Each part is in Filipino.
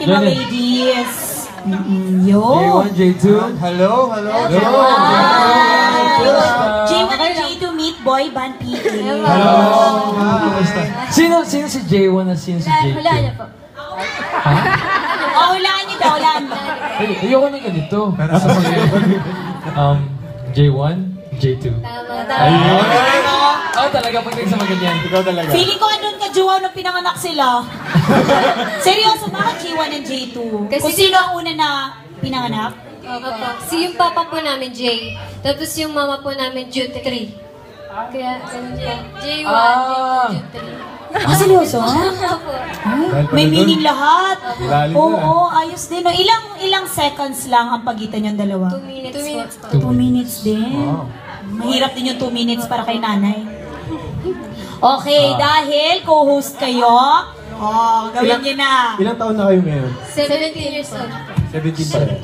natin mga ladies. Yo. J1, J2. Hello. J1 and J2 meet boy band PA. Hello. Sino si J1 at sino si J2? Hulaan niyo po. Hulaan niyo daw, hulaan niyo. Ayoko na ganito. J1, J2. Tama. Ayun. Talaga pag nagsama ganyan. Ikaw talaga. Feeling ko andun ka, Jowa, nung pinanganak sila. Seryoso, bakit J1 and J2? Kung sino ang una na pinanganak? Opo. Si yung papa po namin, J. Tapos yung mama po namin, Jude 3. Kaya, ganun po. J1, J2, Jude 3. Seryoso? Opo. May meaning lahat. Ilalim Oo, ayos din. No? Ilang seconds lang ang pagitan yung dalawa? 2 minutes po. 2 minutes din. Mahirap din yung 2 minutes para kay nanay. Okay, dahil co-host kayo, gawin niyo na. Ilang taon na kayo ngayon? 17 years old. 17 pa rin.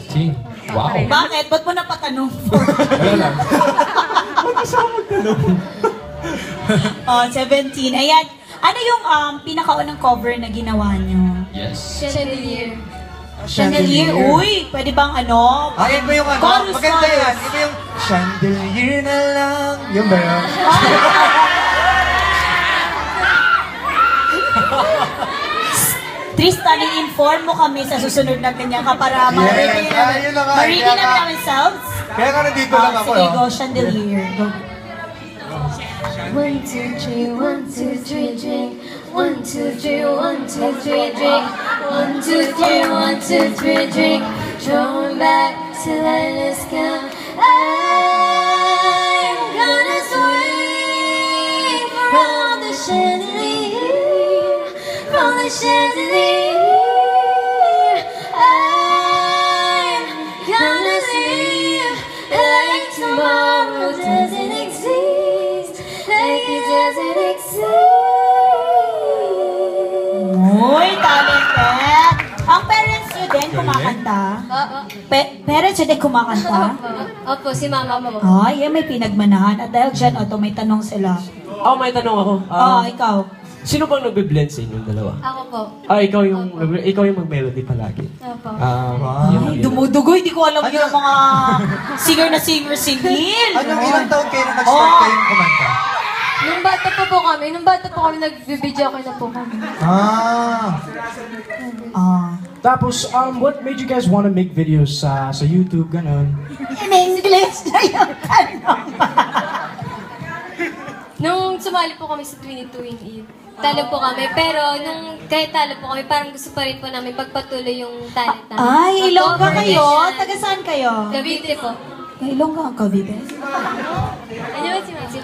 Wow. Bakit? Ba't mo napatanong? Wala lang. Ba't gusto ko magtanong? 17. Ayan. Ano yung pinakaunang cover na ginawa niyo? Yes. Chandelier. Chandelier? Uy, pwede bang ano? Ayun ba yung ano? Chorus, Maganda chorus. yan. Iba yung chandelier na lang. Yun ba yun? Tristan, i-inform mo kami sa susunod na ganyan ka para ma-ready yun na nga. namin ourselves. Kaya nga nandito lang ako. Sige, go, chandelier. Go. 1, 2, 3, 1, 2, 3, drink. 1, 2, 3, 1, 2, 3, drink. 1, 2, 3, 1, 2, 3, drink. Throwing back till I just come. I'm gonna swing from the chandelier, from the chandelier. I'm gonna live like tomorrow doesn't exist, like it doesn't exist. Uy, talented! Ang parents nyo din kumakanta? Parents nyo din kumakanta? Opo, si mama po. Ay, may pinagmanahan. At dahil dyan, may tanong sila. May tanong ako. Ikaw. Sino bang nagbe-blend sa inyong dalawa? Ako po. Ikaw yung mag-melody palagi. Opo. Ay, dumudugo. Hindi ko alam yung mga singer na singer-singil. Anong ilang taon kayo na nag-start kayong kumanta? Nung bata po kami, nagbibideo kayo na po kami. Tapos, what made you guys want to make videos sa YouTube, ganon? In English na yung tanong. Nung sumali po kami sa 22 in Eid, talo po kami. Pero nung kahit talo po kami, parang gusto pa rin po namin pagpatuloy yung talent namin. Ay, Ilongga Mag-cover kayo? yan. Taga saan kayo? Cavite po. Ilongga ang Cavite? Ano ba si Mami?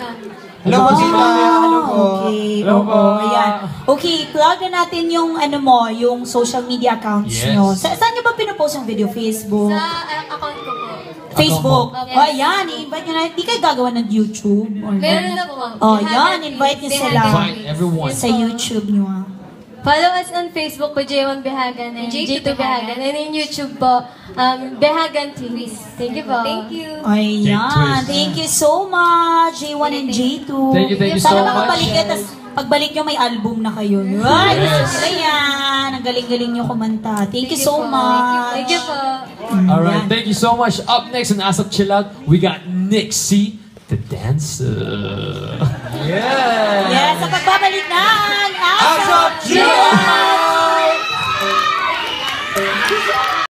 Hello po, Sina. Hello po. Okay. Hello po. Ayan. Okay, plug na natin yung yung social media accounts Yes. nyo. Saan nyo ba pinopost yung video? Facebook? Sa account ko po. Facebook? Yes. Ayan, i-invite nyo na. Di kayo gagawa ng YouTube? Or Meron na po. yan, invite nyo sila. Invite everyone. Sa YouTube nyo. Follow us on Facebook po, J1 Behagan and J2 Behagan. And in YouTube po, Behagan TV. Thank you po. Thank you. Ayan. Thank you so much, J1 and J2. Thank you so Sana much. makabalik kayo, tas pagbalik nyo may album na kayo. Ay, ayan. Ang galing-galing nyo kumanta. Thank you so much. Thank you po. Alright, thank you so much. Up next in ASAP Chill Out, we got Nixie, the dancer. Yes, sa pagbabalik ng ASAP Chill Out!